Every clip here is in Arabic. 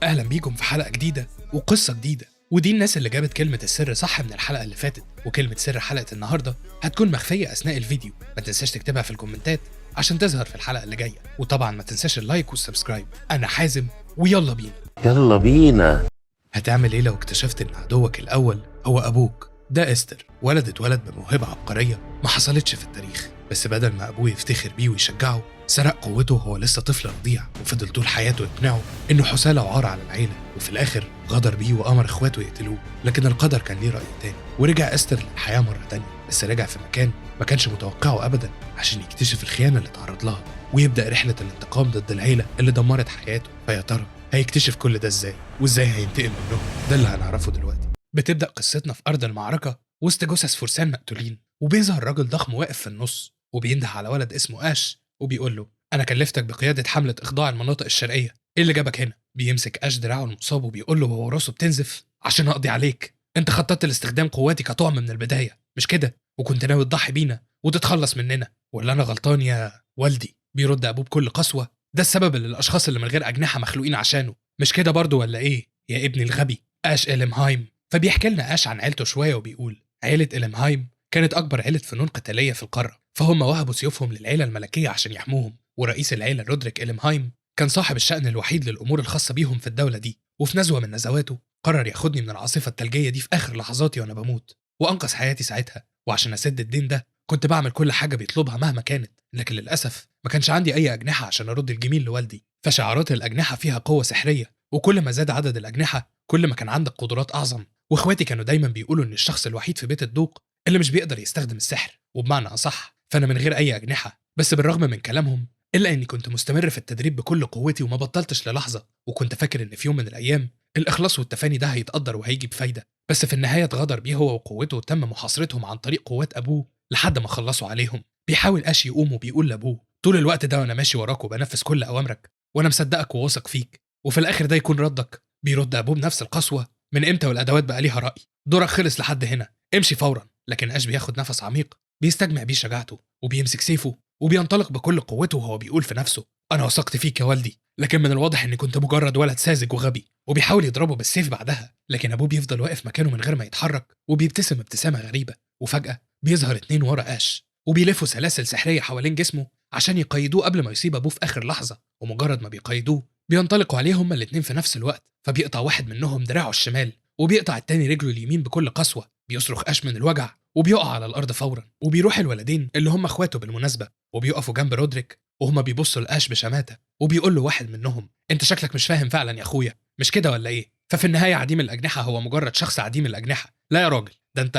أهلا بيكم في حلقة جديدة وقصة جديدة. ودي الناس اللي جابت كلمة السر صح من الحلقة اللي فاتت، وكلمة سر حلقة النهاردة هتكون مخفية أثناء الفيديو. ما تنساش تكتبها في الكومنتات عشان تظهر في الحلقة اللي جاية، وطبعا ما تنساش اللايك والسبسكرايب. أنا حازم ويلا بينا. يلا بينا. هتعمل إيه لو اكتشفت إن عدوك الأول هو أبوك؟ ده إستر، ولد اتولد بموهبة عبقرية ما حصلتش في التاريخ، بس بدل ما أبوه يفتخر بيه ويشجعه سرق قوته وهو لسه طفل رضيع، وفضل طول حياته يقنعه إنه حسالة وعار على العيلة، وفي الآخر غدر بيه وأمر إخواته يقتلوه. لكن القدر كان ليه رأي تاني، ورجع إستر للحياة مرة تانية، بس رجع في مكان ما كانش متوقعه أبدا عشان يكتشف الخيانة اللي تعرض لها ويبدأ رحلة الانتقام ضد العيلة اللي دمرت حياته. فيا ترى هيكتشف كل ده إزاي؟ وإزاي هينتقم منهم؟ ده اللي هنعرفه دلوقتي. بتبدأ قصتنا في أرض المعركة وسط جثث فرسان مقتولين، وبيظهر راجل ضخم واقف في النص وبينده على ولد اسمه آش وبيقول له: أنا كلفتك بقيادة حملة إخضاع المناطق الشرقية، إيه اللي جابك هنا؟ بيمسك آش دراعه المصاب وبيقول له وهو راسه بتنزف: عشان أقضي عليك. أنت خططت لاستخدام قواتي كطعم من البداية، مش كده؟ وكنت ناوي تضحي بينا وتتخلص مننا، ولا أنا غلطان يا والدي؟ بيرد أبوه بكل قسوة: ده السبب اللي الأشخاص اللي من غير أجنحة مخلوقين عشانه، مش كده برضو ولا إيه يا ابني الغبي؟ آش إلمهايم. فبيحكي لنا آش عن عيلته شوية وبيقول: عيلة إلمهايم كانت أكبر عيلة فنون قتالية في القارة، فهم وهبوا سيوفهم للعيلة الملكية عشان يحموهم، ورئيس العيلة رودريك إلمهايم كان صاحب الشأن الوحيد للأمور الخاصة بيهم في الدولة دي، وفي نزوة من نزواته قرر ياخدني من العاصفة الثلجية دي في آخر لحظاتي وأنا بموت، وأنقذ حياتي ساعتها. وعشان أسد الدين ده كنت بعمل كل حاجة بيطلبها مهما كانت، لكن للأسف ما كانش عندي أي أجنحة عشان أرد الجميل لوالدي. فشعارات الأجنحة فيها قوة سحرية، وكل ما زاد عدد الأجنحة كل ما كان عندك قدرات أعظم. واخواتي كانوا دايما بيقولوا إن الشخص الوحيد في بيت الدوق اللي مش بيقدر يستخدم السحر، وبمعنى أصح فأنا من غير أي أجنحة. بس بالرغم من كلامهم إلا إني كنت مستمر في التدريب بكل قوتي وما بطلتش للحظة، وكنت فاكر إن في يوم من الأيام الإخلاص والتفاني ده هيتقدر وهيجي بفايدة. بس في النهاية اتغدر بيه هو وقوته، وتم محاصرتهم عن طريق قوات أبوه لحد ما خلصوا عليهم. بيحاول آش يقوم وبيقول لأبوه: طول الوقت ده وأنا ماشي وراك وبنفذ كل أوامرك وأنا مصدقك وواثق فيك، وفي الآخر ده يكون ردك؟ بيرد أبوه بنفس القسوة: من إمتى والأدوات بقى ليها رأي؟ دورك خلص لحد هنا، امشي فورا. لكن آش بياخد نفس عميق بيستجمع بيه شجاعته، وبيمسك سيفه وبينطلق بكل قوته وهو بيقول في نفسه: أنا وثقت فيك يا والدي، لكن من الواضح إني كنت مجرد ولد ساذج وغبي. وبيحاول يضربه بالسيف بعدها، لكن أبوه بيفضل واقف مكانه من غير ما يتحرك وبيبتسم ابتسامة غريبة. وفجأة بيظهر 2 ورا آش وبيلفوا سلاسل سحرية حوالين جسمه عشان يقيدوه قبل ما يصيب أبوه في آخر لحظة. ومجرد ما بيقيدوه بينطلقوا عليه هما الاتنين في نفس الوقت، فبيقطع واحد منهم دراعه الشمال وبيقطع التاني رجله اليمين بكل قسوة. بيصرخ آش من الوجع وبيقع على الأرض فورا. وبيروح الولدين اللي هم اخواته بالمناسبة وبيقفوا جنب رودريك وهما بيبصوا لآش بشماتة، وبيقول له واحد منهم: انت شكلك مش فاهم فعلا يا اخويا، مش كده ولا ايه؟ ففي النهاية عديم الأجنحة هو مجرد شخص عديم الأجنحة. لا يا راجل، ده انت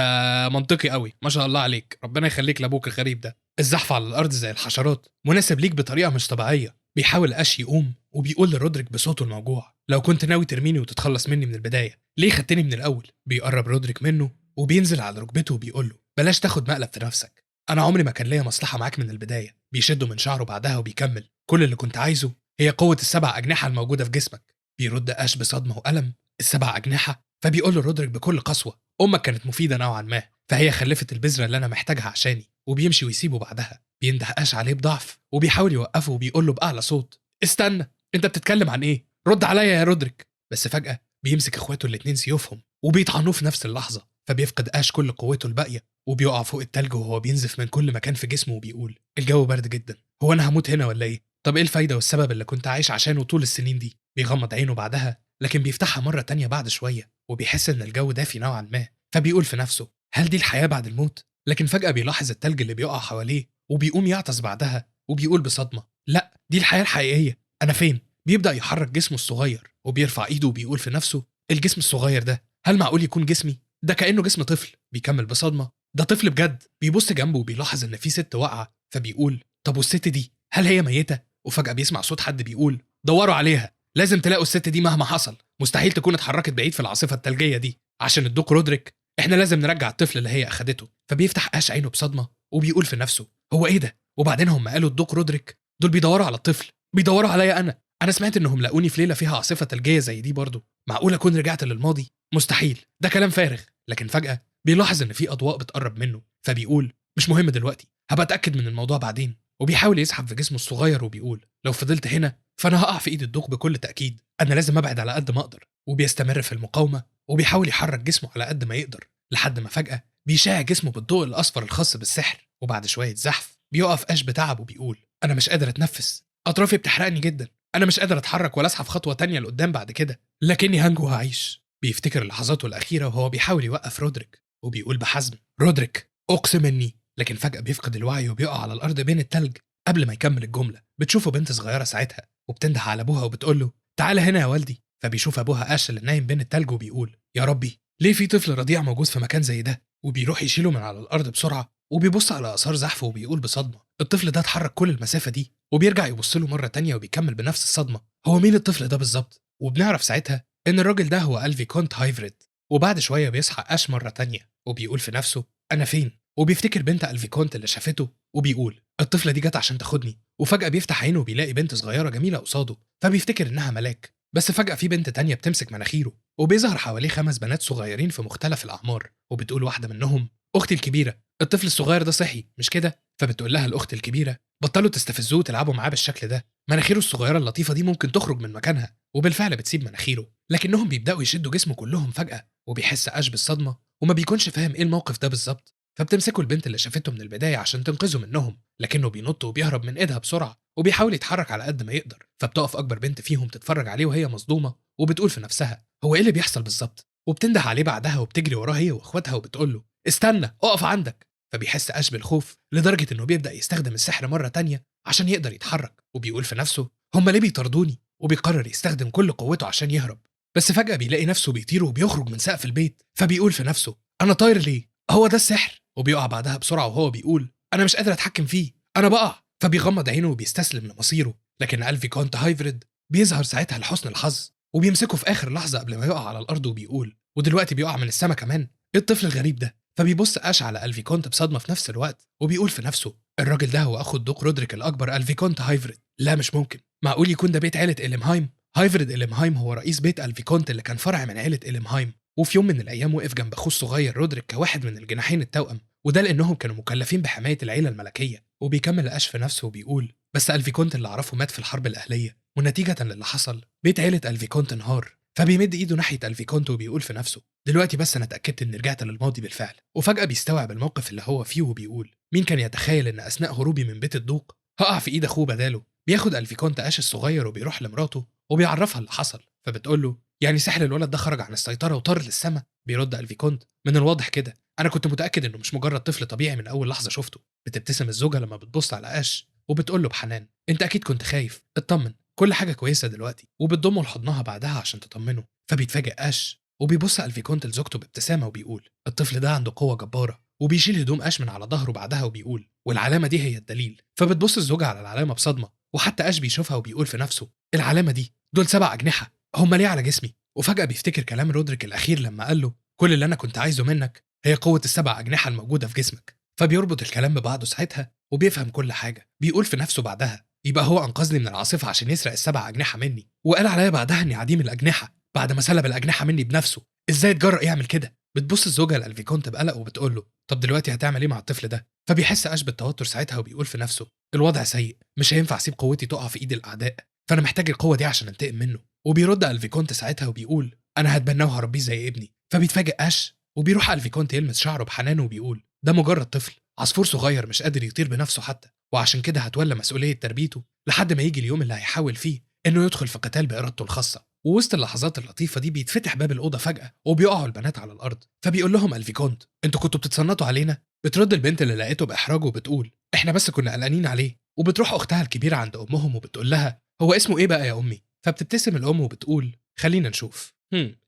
منطقي قوي، ما شاء الله عليك، ربنا يخليك لابوك الغريب ده. الزحف على الأرض زي الحشرات مناسب ليك بطريقة مش طبيعية. بيحاول آش يقوم وبيقول لرودريك بصوته الموجوع: لو كنت ناوي ترميني وتتخلص مني من البداية ليه خدتني من الأول؟ بيقرب رودريك منه وبينزل على ركبته وبيقول له: بلاش تاخد مقلب في نفسك، أنا عمري ما كان ليا مصلحة معاك من البداية. بيشده من شعره بعدها وبيكمل: كل اللي كنت عايزه هي قوة ال7 أجنحة الموجودة في جسمك. بيرد آش بصدمة وألم: ال7 أجنحة؟ فبيقول له رودريك بكل قسوة: أمك كانت مفيدة نوعا ما، فهي خلفت البذرة اللي أنا محتاجها عشاني. وبيمشي ويسيبه بعدها. بينده آش عليه بضعف وبيحاول يوقفه وبيقول له بأعلى صوت: استنى، أنت بتتكلم عن إيه؟ رد عليا يا رودريك. بس فجأة بيمسك إخواته الاتنين سيوفهم وبيطعنوه في نفس اللحظة، فبيفقد آش كل قوته الباقية وبيقع فوق التلج وهو بينزف من كل مكان في جسمه وبيقول: الجو برد جدا، هو أنا هموت هنا ولا إيه؟ طب إيه الفايدة والسبب اللي كنت عايش عشانه طول السنين دي؟ بيغمض عينه بعدها لكن بيفتحها مرة تانية بعد شوية وبيحس إن الجو دافي نوعا ما، فبيقول في نفسه: هل دي الحياة بعد الموت؟ لكن فجأة بيلاحظ التلج اللي بيقع حواليه وبيقوم يعطس بعدها وبيقول بصدمة: لا، دي الحياة الحقيقية، أنا فين؟ بيبدأ يحرك جسمه الصغير وبيرفع إيده وبيقول في نفسه: الجسم الصغير ده هل معقول يكون جسمي؟ ده كأنه جسم طفل. بيكمل بصدمة: ده طفل بجد. بيبص جنبه وبيلاحظ إن في ست واقعة، فبيقول: طب والست دي هل هي ميتة؟ وفجأة بيسمع صوت حد بيقول: دوروا عليها، لازم تلاقوا الست دي مهما حصل، مستحيل تكون اتحركت بعيد في العاصفة الثلجية دي. عشان الدوق رودريك احنا لازم نرجع الطفل اللي هي أخدته. فبيفتح آش عينه بصدمة وبيقول في نفسه: هو إيه ده؟ وبعدين هم قالوا الدوق رودريك دول بيدوروا على الطفل، بيدوروا عليا أنا سمعت إنهم لاقوني في ليلة فيها عاصفة ثلجية زي دي برضه، معقول أكون رجعت للماضي؟ مستحيل، ده كلام فارغ. لكن فجأة بيلاحظ إن في أضواء بتقرب منه، فبيقول: مش مهم دلوقتي، هبقى أتأكد من الموضوع بعدين. وبيحاول يسحب في جسمه الصغير وبيقول لو فضلت هنا فأنا هقع في إيد الدوق بكل تأكيد، أنا لازم أبعد على قد ما أقدر. وبيستمر في المقاومة وبيحاول يحرك جسمه على قد ما يقدر لحد ما فجأة بيشع جسمه بالضوء الأصفر الخاص بالسحر. وبعد شوية زحف بيقف أش بتعب وبيقول أنا مش قادر أتنفس، أطرافي بتحرقني جدا، أنا مش قادر أتحرك ولا أسحب خطوة تانية لقدام بعد كده، لكني هنجو وهعيش. بيفتكر لحظاته الأخيرة وهو بيحاول يوقف رودريك وبيقول بحزم رودريك أقسم إني، لكن فجأة بيفقد الوعي وبيقع على الأرض بين التلج. قبل ما يكمل الجملة بتشوفه بنت صغيرة ساعتها وبتنده على أبوها وبتقول له تعالى هنا يا والدي. فبيشوف أبوها أش اللي نايم بين التلج وبيقول يا ربي ليه في طفل رضيع موجود في مكان زي ده. وبيروح يشيله من على الأرض بسرعة وبيبص على آثار زحفه وبيقول بصدمة الطفل ده اتحرك كل المسافة دي. وبيرجع يبص له مرة تانية وبيكمل بنفس الصدمة هو مين الطفل ده بالظبط. وبنعرف ساعتها إن الراجل ده هو ألفي كونت هايفريد. وبعد شوية بيصحى أش مرة تانية وبيقول في نفسه أنا فين. وبيفتكر بنت ألفي كونت اللي شافته وبيقول الطفلة دي جت عشان تاخدني. وفجأة بيفتح عينه وبيلاقي بنت صغيرة جميلة قصاده فبيفتكر إنها ملاك. بس فجأة في بنت تانية بتمسك مناخيره وبيظهر حواليه 5 بنات صغيرين في مختلف الأعمار. وبتقول واحدة منهم أختي الكبيرة الطفل الصغير ده صحي مش كده. فبتقول لها الأخت الكبيرة بطلوا تستفزوه وتلعبوا معاه بالشكل ده، مناخيره الصغيرة اللطيفة دي ممكن تخرج من مكانها. وبالفعل بتسيب مناخيره لكنهم بيبدأوا يشدوا جسمه كلهم فجأة. وبيحس أش بالصدمة وما بيكونش فاهم إيه الموقف ده بالظبط. فبتمسكه البنت اللي شافته من البداية عشان تنقذه منهم لكنه بينط وبيهرب من ايدها بسرعة وبيحاول يتحرك على قد ما يقدر. فبتقف أكبر بنت فيهم تتفرج عليه وهي مصدومة وبتقول في نفسها هو إيه اللي بيحصل بالظبط. وبتنده عليه بعدها وبتجري وراه هي وإخواتها وبتقول له استنى اقف عندك. فبيحس أش بالخوف لدرجة إنه بيبدأ يستخدم السحر مرة تانية عشان يقدر يتحرك. وبيقول في نفسه هم ليه بيطاردوني. وبيقرر يستخدم كل قوته عشان يهرب. بس فجأة بيلاقي نفسه بيطير وبيخرج من سقف البيت. فبيقول في نفسه أنا طاير ليه؟ هو ده السحر. وبيقع بعدها بسرعة وهو بيقول أنا مش قادر أتحكم فيه، أنا بقع. فبيغمض عينه وبيستسلم لمصيره. لكن ألفي كونت هايفريد بيظهر ساعتها لحسن الحظ وبيمسكه في آخر لحظة قبل ما يقع على الأرض وبيقول ودلوقتي بيقع من السما كمان، إيه الطفل الغريب ده. فبيبص أش على ألفي كونت بصدمة في نفس الوقت وبيقول في نفسه الراجل ده هو أخو الدوق رودريك الأكبر ألفي كونت هايفريد. لا مش ممكن، معقول يكون ده بيت عيلة إليمهايم. هايفريد إليمهايم هو رئيس بيت ألفي كونت اللي كان فرع من عيلة إليمهايم. وفي يوم من الأيام وقف جنب أخوه الصغير رودريك كواحد من الجناحين التوأم، وده لأنهم كانوا مكلفين بحماية العيلة الملكية. وبيكمل أش في نفسه وبيقول بس ألفي كونت اللي أعرفه مات في الحرب الأهلية ونتيجة للي حصل بيت عيلة ألفي كونت انهار. فبيمد إيده ناحية ألفي كونت وبيقول في نفسه دلوقتي بس أنا اتأكدت إني رجعت للماضي بالفعل. وفجأة بيستوعب الموقف اللي هو فيه وبيقول مين كان يتخيل إن أثناء هروبي من بيت الدوق هقع في إيد أخوه بداله. بياخد ألفي كونت أش الصغير وبيروح لمراته وبيعرفها اللي حصل. فبتقول له يعني سحر الولد ده خرج عن السيطرة وطار للسما. بيرد ألفي كونت من الواضح كده أنا كنت متأكد إنه مش مجرد طفل طبيعي من أول لحظة شفته. بتبتسم الزوجة لما بتبص على أش وبتقول له بحنان أنت أكيد كنت خايف، اطمن كل حاجة كويسة دلوقتي. وبتضمه لحضنها بعدها عشان تطمنه. فبيتفاجئ أش وبيبص ألفي كونت لزوجته بابتسامة وبيقول الطفل ده عنده قوة جبارة. وبيشيل هدوم أش من على ظهره بعدها وبيقول والعلامة دي هي الدليل. فبتبص الزوجة على العلامة بصدمة وحتى أش بيشوفها وبيقول في نفسه العلامة دي دول 7 أجنحة، هم ليه على جسمي. وفجأة بيفتكر كلام رودريك الأخير لما قال له كل اللي أنا كنت عايزه منك هي قوة ال7 أجنحة الموجودة في جسمك. فبيربط الكلام ببعضه ساعتها وبيفهم كل حاجة. بيقول في نفسه بعدها يبقى هو أنقذني من العاصفة عشان يسرق ال7 أجنحة مني، وقال عليا بعدها إني عديم الأجنحة بعد ما سلب الأجنحة مني بنفسه. إزاي اتجرأ يعمل كده؟ بتبص الزوجة لألفي كونت بقلق وبتقول له طب دلوقتي هتعمل إيه مع الطفل ده؟ فبيحس أش بالتوتر ساعتها وبيقول في نفسه الوضع سيء، مش هينفع أسيب قوتي تقع في إيد الأعداء، فأنا محتاج القوة دي عشان أنتقم منه. وبيرد ألفي كونت ساعتها وبيقول أنا هتبناه وهربيه زي ابني. فبيتفاجئ أش وبيروح ألفي كونت يلمس شعره بحنان وبيقول ده مجرد طفل عصفور صغير مش قادر يطير بنفسه حتى، وعشان كده هتولى مسؤولية تربيته لحد ما يجي اليوم اللي هيحاول فيه إنه يدخل في قتال بإرادته الخاصة. ووسط اللحظات اللطيفة دي بيتفتح باب الأوضة فجأة وبيقعوا البنات على الأرض. فبيقول لهم ألفي كونت انتوا كنتوا بتتصنطوا علينا؟ بترد البنت اللي لقيته بإحراج وبتقول احنا بس كنا قلقانين عليه. وبتروح أختها الكبيرة عند أمهم وبتقول لها هو اسمه إيه بقى يا أمي؟ فبتبتسم الأم وبتقول خلينا نشوف.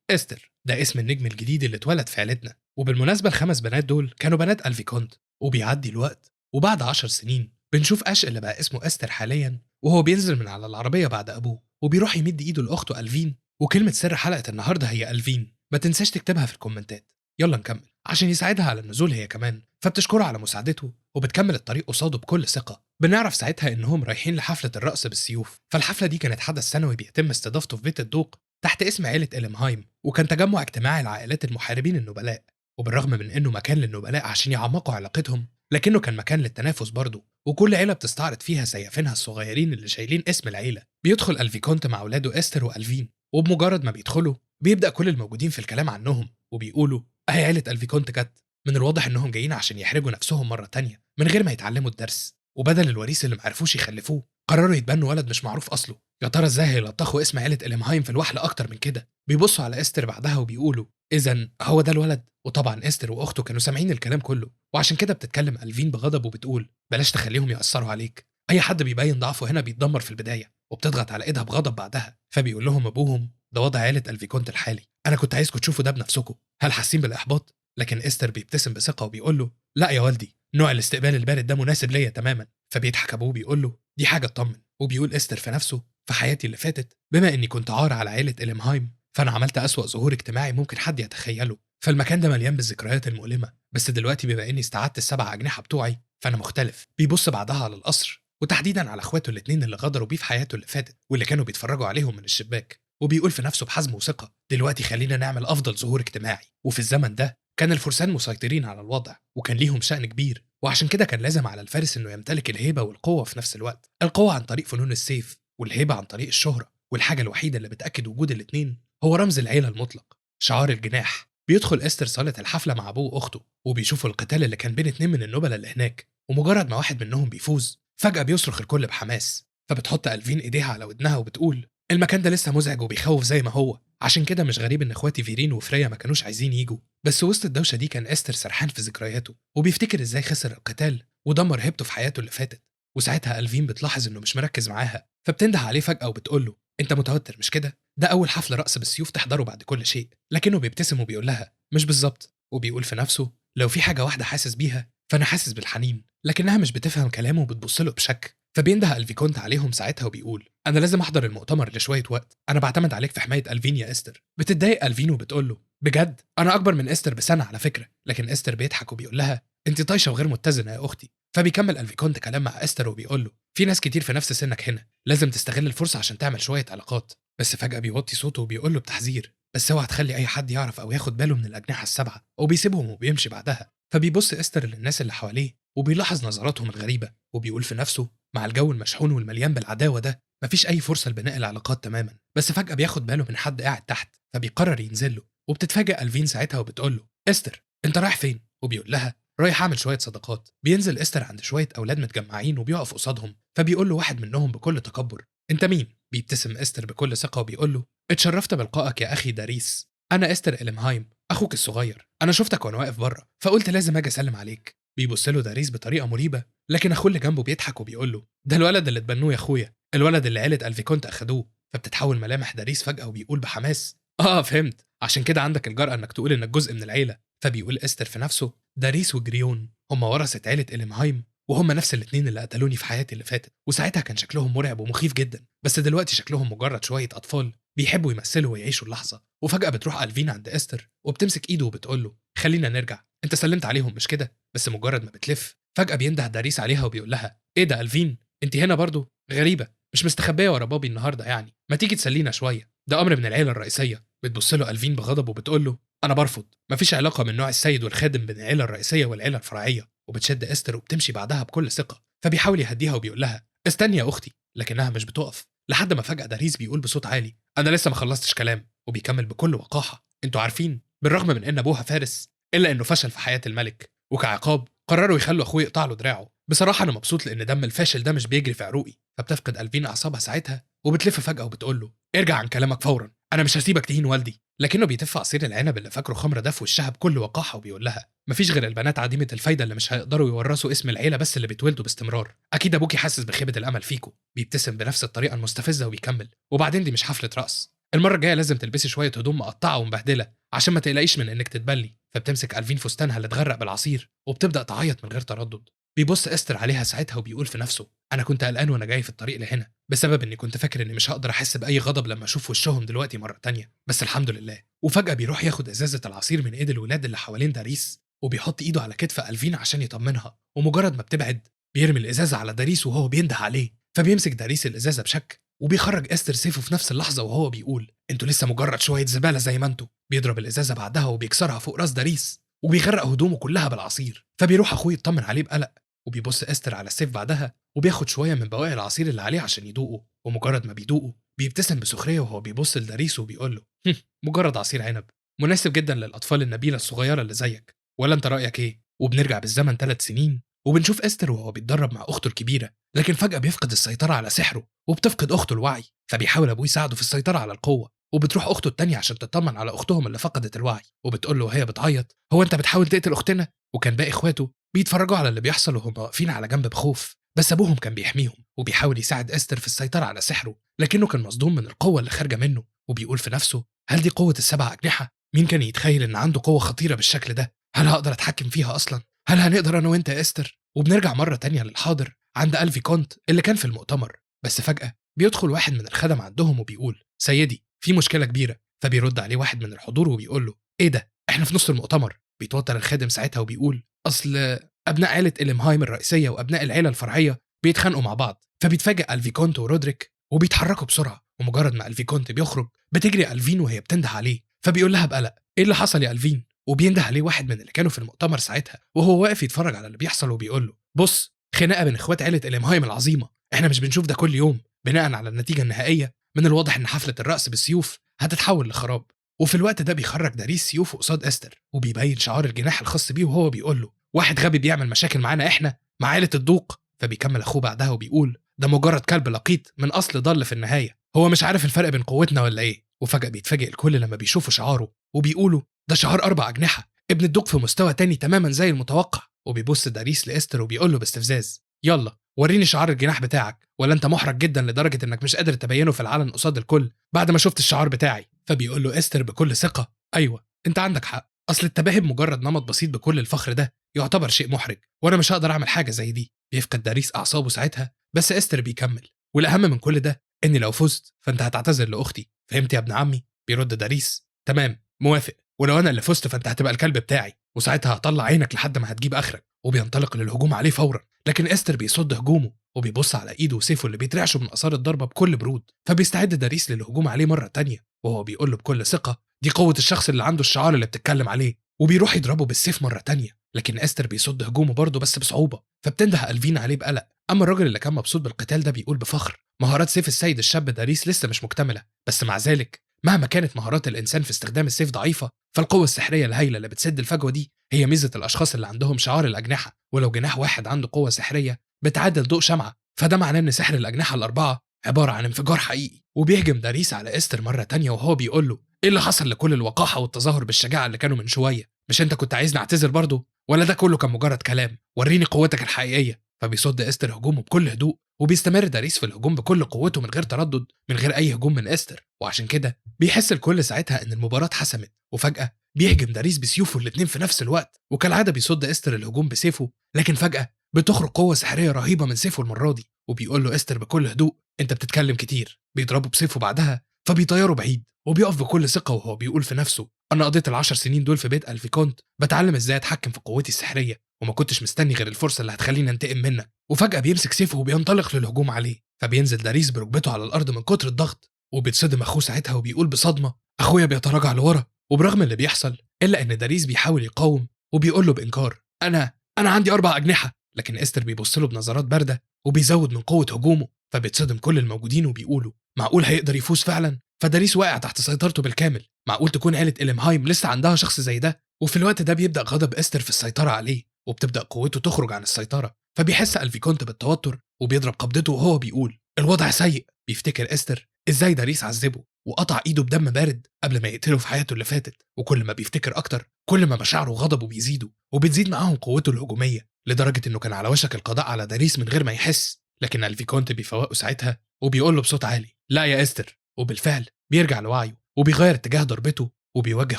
إستر ده اسم النجم الجديد اللي اتولد في عيلتنا. وبالمناسبة ال5 بنات دول كانوا بنات ألفي كونت. وبيعدي الوقت وبعد 10 سنين بنشوف أش اللي بقى اسمه إستر حاليا وهو بينزل من على العربية بعد أبوه وبيروح يمد إيده لأخته ألفين. وكلمة سر حلقة النهاردة هي ألفين، ما تنساش تكتبها في الكومنتات. يلا نكمل عشان يساعدها على النزول هي كمان. فبتشكره على مساعدته وبتكمل الطريق قصاده بكل ثقة. بنعرف ساعتها إنهم رايحين لحفلة الرقص بالسيوف. فالحفلة دي كانت حدث سنوي بيتم استضافته في بيت الدوق تحت اسم عيلة إليمهايم، وكان تجمع اجتماعي لعائلات المحاربين النبلاء. وبالرغم من إنه مكان للنبلاء عشان يعمقوا علاقتهم لكنه كان مكان للتنافس برضه، وكل عيلة بتستعرض فيها سيافينها الصغيرين اللي شايلين اسم العيلة. بيدخل الفيكونت مع أولاده إستر وألفين، وبمجرد ما بيدخلوا بيبدأ كل الموجودين في الكلام عنهم وبيقولوا أهي عيلة الفيكونت جت. من الواضح إنهم جايين عشان يحرجوا نفسهم مرة تانية من غير ما يتعلموا الدرس، وبدل الوريث اللي معرفوش يخلفوه قرروا يتبنوا ولد مش معروف أصله. يا ترى إزاي هيلطخوا اسم عيلة إليمهايم في الوحل أكتر من كده؟ بيبصوا على إستر بعدها وبيقولوا إذن هو ده الولد؟ وطبعا إستر وأخته كانوا سامعين الكلام كله، وعشان كده بتتكلم ألفين بغضب وبتقول بلاش تخليهم يأثروا عليك. أي حد بيبين ضعفه هنا بيتدمر في البداية، وبتضغط على إيدها بغضب بعدها. فبيقول لهم أبوهم ده وضع عيلة الفيكونت الحالي، أنا كنت عايزكم تشوفوا ده بنفسكم، هل حاسين بالإحباط؟ لكن إستر بيبتسم بثقة وبيقول له لا يا والدي، نوع الاستقبال البارد ده مناسب ليا تماما. فبيضحك أبوه بيقول له دي حاجة تطمن. وبيقول إستر في نفسه في حياتي اللي فاتت بما إني كنت عار على عيلة إليمهايم فأنا عملت أسوأ ظهور اجتماعي ممكن حد يتخيله، فالمكان ده مليان بالذكريات المؤلمة، بس دلوقتي بما إني استعدت السبع أجنحة بتوعي فأنا مختلف. بيبص بعدها على القصر وتحديدا على اخواته الاتنين اللي غدروا بيه في حياته اللي فاتت واللي كانوا بيتفرجوا عليهم من الشباك، وبيقول في نفسه بحزم وثقة دلوقتي خلينا نعمل أفضل ظهور اجتماعي. وفي الزمن ده كان الفرسان مسيطرين على الوضع وكان ليهم شأن كبير، وعشان كده كان لازم على الفارس إنه يمتلك الهيبة والقوة في نفس الوقت، القوة عن طريق فنون السيف والهيبة عن طريق الشهرة، والحاجة الوحيدة اللي بتأكد وجود الاتنين هو رمز العيلة المطلق، شعار الجناح. بيدخل إستر صالة الحفلة مع أبوه وأخته وبيشوفوا القتال اللي كان بين اتنين من النبلاء اللي هناك، ومجرد ما واحد منهم بيفوز فجأة بيصرخ الكل بحماس. فبتحط ألفين إيديها على ودنها وبتقول المكان ده لسه مزعج وبيخوف زي ما هو، عشان كده مش غريب إن إخواتي فيرين وفريا ما كانوش عايزين يجوا. بس وسط الدوشة دي كان إستر سرحان في ذكرياته وبيفتكر إزاي خسر القتال ودمر هيبته في حياته اللي فاتت. وساعتها ألفين بتلاحظ إنه مش مركز معاها، فبتنده عليه فجأة وبتقول له أنت متوتر مش كده؟ ده أول حفل رقص بالسيوف تحضره بعد كل شيء. لكنه بيبتسم وبيقول لها مش بالظبط، وبيقول في نفسه لو في حاجة واحدة حاسس بيها فأنا حاسس بالحنين. لكنها مش بتفهم كلامه وبتبص له بشك. فبينده الفيكونت عليهم ساعتها وبيقول أنا لازم أحضر المؤتمر لشوية وقت، أنا بعتمد عليك في حماية ألفين يا إستر. بتتضايق ألفين وبتقول له بجد أنا أكبر من إستر بسنة على فكرة. لكن إستر بيضحك وبيقول لها أنت طايشة وغير متزنة يا أختي. فبيكمل الفيكونت كلام مع إستر وبيقول له في ناس كتير في نفس سنك هنا، لازم تستغل الفرصة عشان تعمل شوية علاقات. بس فجأة بيوطي صوته وبيقول له بتحذير بس اوعى تخلي أي حد يعرف أو ياخد باله من الأجنحة السبعة، وبيسيبهم وبيمشي بعدها. فبيبص إستر للناس اللي حواليه وبيلاحظ نظراتهم الغريبة وبيقول في نفسه مع الجو المشحون والمليان بالعداوة ده مفيش أي فرصة لبناء العلاقات تماما. بس فجأة بياخد باله من حد قاعد تحت فبيقرر ينزل له، وبتتفاجأ ألفين ساعتها وبتقول له إستر أنت رايح فين؟ وبيقول لها رايح أعمل شوية صداقات. بينزل إستر عند شوية أولاد متجمعين وبيقف قصادهم، فبيقول له واحد منهم بكل تكبر أنت مين؟ بيبتسم إستر بكل ثقة وبيقول له اتشرفت بلقائك يا أخي داريس، أنا إستر إليمهايم أخوك الصغير، أنا شفتك وأنا واقف بره فقلت لازم أجي أسلم عليك. بيبص له داريس بطريقة مريبة، لكن أخوه اللي جنبه بيضحك وبيقول له ده الولد اللي اتبنوه يا أخويا، الولد اللي عيلة الفيكونت أخدوه. فبتتحول ملامح داريس فجأة وبيقول بحماس فهمت، عشان كده عندك الجرأة إنك تقول إنك جزء من العيلة. فبيقول إستر في نفسه داريس وجريون هم ورثة عيلة إليمهايم وهم نفس الاتنين اللي قتلوني في حياتي اللي فاتت، وساعتها كان شكلهم مرعب ومخيف جدا، بس دلوقتي شكلهم مجرد شوية أطفال بيحبوا يمثلوا ويعيشوا اللحظة. وفجأة بتروح ألفين عند إستر وبتمسك إيده وبتقول له خلينا نرجع، أنت سلمت عليهم مش كده؟ بس مجرد ما بتلف فجأة بينده داريس عليها وبيقول لها إيه ده ألفين؟ أنت هنا برضو؟ غريبة، مش مستخبية ورا بابي النهاردة يعني، ما تيجي تسلينا شوية، ده أمر من العيلة الرئيسية. بتبص له ألفين بغضب وبتقول له أنا برفض، مفيش علاقة من نوع السيد والخادم بين العيلة الرئيسية والعيلة الفرعية. وبتشد إستر وبتمشي بعدها بكل ثقة. فبيحاول يهديها وبيقول لها استني يا أختي، لكنها مش بتقف لحد ما فجأة داريس بيقول بصوت عالي أنا لسه ما خلصتش كلام. وبيكمل بكل وقاحة انتوا عارفين بالرغم من ان ابوها فارس الا انه فشل في حياة الملك، وكعقاب قرروا يخلوا اخوه يقطع له دراعه. بصراحة انا مبسوط لان دم الفاشل ده مش بيجري في عروقي. فبتفقد ألفين اعصابها ساعتها وبتلف فجأة وبتقول له ارجع عن كلامك فورا، انا مش هسيبك تهين والدي. لكنه بيتف عصير العنب اللي فاكره خمرة ده في وشها بكل وقاحة وبيقول لها مفيش غير البنات عديمة الفايدة اللي مش هيقدروا يورثوا اسم العيلة بس اللي بيتولدوا باستمرار، اكيد ابوكي حاسس بخيبة الامل فيكو. بيبتسم بنفس الطريقة المستفزة وبيكمل وبعدين دي مش حفلة رقص، المرة الجاية لازم تلبسي شوية هدوم مقطعة ومبهدلة عشان ما تقلقيش من انك تتبلي. فبتمسك ألفين فستانها اللي اتغرق بالعصير وبتبدأ تعيط من غير تردد. بيبص إستر عليها ساعتها وبيقول في نفسه أنا كنت قلقان وأنا جاي في الطريق لهنا بسبب إني كنت فاكر إني مش هقدر أحس بأي غضب لما أشوف وشهم دلوقتي مرة تانية، بس الحمد لله. وفجأة بيروح ياخد إزازة العصير من إيد الولاد اللي حوالين داريس وبيحط إيده على كتف ألفين عشان يطمنها، ومجرد ما بتبعد بيرمي الإزازة على داريس وهو بينده عليه. فبيمسك داريس الإزازة بشك وبيخرج إستر سيفه في نفس اللحظة وهو بيقول انتوا لسه مجرد شوية زبالة زي ما انتوا. بيضرب الإزازة بعدها وبيكسرها فوق راس داريس وبيغرق هدومه كلها بالعصير. فبيروح اخوه يطمن عليه بقلق، وبيبص استر على السيف بعدها وبياخد شويه من بواقي العصير اللي عليه عشان يدوقه. ومجرد ما بيدوقه بيبتسم بسخريه وهو بيبص لداريس وبيقول له مجرد عصير عنب، مناسب جدا للاطفال النبيله الصغيره اللي زيك، ولا انت رايك ايه؟ وبنرجع بالزمن 3 سنين وبنشوف استر وهو بيتدرب مع اخته الكبيره، لكن فجاه بيفقد السيطره على سحره وبتفقد اخته الوعي. فبيحاول ابوه يساعده في السيطره على القوه، وبتروح اخته التانية عشان تطمن على اختهم اللي فقدت الوعي، وبتقول له وهي بتعيط هو انت بتحاول تقتل اختنا؟ وكان باقي اخواته بيتفرجوا على اللي بيحصل وهم واقفين على جنب بخوف، بس ابوهم كان بيحميهم وبيحاول يساعد استر في السيطره على سحره، لكنه كان مصدوم من القوه اللي خارجه منه، وبيقول في نفسه هل دي قوه السبع اجنحه؟ مين كان يتخيل ان عنده قوه خطيره بالشكل ده؟ هل هقدر اتحكم فيها اصلا؟ هل هنقدر انا وانت يا استر؟ وبنرجع مره تانية للحاضر عند الفي كونت اللي كان في المؤتمر، بس فجاه بيدخل واحد من الخدم عندهم وبيقول سيدي في مشكله كبيره. فبيرد عليه واحد من الحضور وبيقول له ايه ده؟ احنا في نص المؤتمر. بيتوتر الخادم ساعتها وبيقول اصل ابناء عيله إليمهايم الرئيسيه وابناء العيله الفرعيه بيتخانقوا مع بعض. فبيتفاجئ الفي كونت ورودريك وبيتحركوا بسرعه، ومجرد ما الفي كونت بيخرج بتجري الفين وهي بتنده عليه. فبيقول لها بقلق ايه اللي حصل يا الفين؟ وبينده عليه واحد من اللي كانوا في المؤتمر ساعتها وهو واقف يتفرج على اللي بيحصل، وبيقول له بص خناقه بين اخوات عيله إليمهايم العظيمه، احنا مش بنشوف ده كل يوم. بناء على النتيجه النهائيه من الواضح ان حفله الرقص بالسيوف هتتحول لخراب. وفي الوقت ده بيخرج داريس سيوفه قصاد استر وبيبين شعار الجناح الخاص بيه، وهو بيقول له واحد غبي بيعمل مشاكل معانا احنا مع عيله الدوق. فبيكمل اخوه بعدها وبيقول ده مجرد كلب لقيط من اصل ضل في النهايه، هو مش عارف الفرق بين قوتنا ولا ايه؟ وفجاه بيتفاجئ الكل لما بيشوفوا شعاره وبيقولوا ده شعار 4 أجنحة، ابن الدوق في مستوى تاني تماما زي المتوقع. وبيبص داريس لاستر وبيقول له باستفزاز يلا وريني شعار الجناح بتاعك، ولا انت محرج جدا لدرجه انك مش قادر تبينه في العلن قصاد الكل بعد ما شفت الشعار بتاعي؟ فبيقول له استر بكل ثقه ايوه انت عندك حق، اصل التباهي بمجرد نمط بسيط بكل الفخر ده يعتبر شيء محرج، وانا مش هقدر اعمل حاجه زي دي. بيفقد داريس اعصابه ساعتها، بس استر بيكمل والاهم من كل ده اني لو فزت فانت هتعتذر لاختي، فهمت يا ابن عمي؟ بيرد داريس تمام موافق، ولو انا اللي فزت فانت هتبقى الكلب بتاعي، وساعتها هطلع عينك لحد ما هتجيب اخرك. وبينطلق للهجوم عليه فورا، لكن استر بيصد هجومه وبيبص على ايده وسيفه اللي بيترعشه من اثار الضربه بكل برود. فبيستعد داريس للهجوم عليه مره تانية وهو بيقول له بكل ثقه دي قوه الشخص اللي عنده الشعار اللي بتتكلم عليه، وبيروح يضربه بالسيف مره تانية، لكن استر بيصد هجومه برضه بس بصعوبه. فبتنده الفين عليه بقلق، اما الراجل اللي كان مبسوط بالقتال ده بيقول بفخر مهارات سيف السيد الشاب داريس لسه مش مكتمله، بس مع ذلك مهما كانت مهارات الانسان في استخدام السيف ضعيفه، فالقوه السحريه الهائله اللي بتسد الفجوه دي هي ميزه الاشخاص اللي عندهم شعار الاجنحه. ولو جناح واحد عنده قوه سحريه بتعادل ضوء شمعه، فده معناه ان سحر الاجنحه الاربعه عباره عن انفجار حقيقي. وبيهجم داريس على استر مره تانية وهو بيقول له ايه اللي حصل لكل الوقاحه والتظاهر بالشجاعه اللي كانوا من شويه؟ مش انت كنت عايزني اعتذر برضه؟ ولا ده كله كان مجرد كلام؟ وريني قوتك الحقيقيه. فبيصد استر هجومه بكل هدوء، وبيستمر داريس في الهجوم بكل قوته من غير تردد، من غير اي هجوم من استر. وعشان كده بيحس الكل ساعتها ان المباراه اتحسمت. وفجاه بيهجم داريس بسيوفه الاتنين في نفس الوقت، وكالعاده بيصد استر الهجوم بسيفه، لكن فجاه بتخرج قوه سحريه رهيبه من سيفه المره دي. وبيقول له استر بكل هدوء انت بتتكلم كتير. بيضربه بسيفه بعدها فبيطيره بعيد، وبيقف بكل ثقه وهو بيقول في نفسه انا قضيت ال10 سنين دول في بيت الفي كونت بتعلم ازاي اتحكم في قوتي السحريه، وما كنتش مستني غير الفرصه اللي هتخليني انتقم منك. وفجاه بيمسك سيفه وبينطلق للهجوم عليه، فبينزل داريس بركبته على الارض من كتر الضغط، وبيتصدم اخوه ساعتها وبيقول بصدمه اخويا بيتراجع لورا. وبرغم اللي بيحصل الا ان داريس بيحاول يقاوم وبيقول له بانكار انا عندي 4 أجنحة. لكن استر بيبص له بنظرات بارده وبيزود من قوه هجومه، فبيتصدم كل الموجودين وبيقولوا معقول هيقدر يفوز فعلا؟ فداريس واقع تحت سيطرته بالكامل، معقول تكون عيله إليمهايم لسه عندها شخص زي ده؟ وفي الوقت ده بيبدا غضب استر في السيطره عليه، وبتبدا قوته تخرج عن السيطره. فبيحس الفي كونت بالتوتر وبيضرب قبضته وهو بيقول الوضع سيء. بيفتكر استر ازاي داريس عذبه وقطع ايده بدم بارد قبل ما يقتله في حياته اللي فاتت، وكل ما بيفتكر اكتر كل ما مشاعره وغضبه بيزيدوا، وبتزيد معاهم قوته الهجوميه لدرجه انه كان على وشك القضاء على داريس من غير ما يحس. لكن الفي كونت بيفوقه ساعتها وبيقول له بصوت عالي لا يا استر. وبالفعل بيرجع لوعيه وبيغير اتجاه ضربته وبيوجه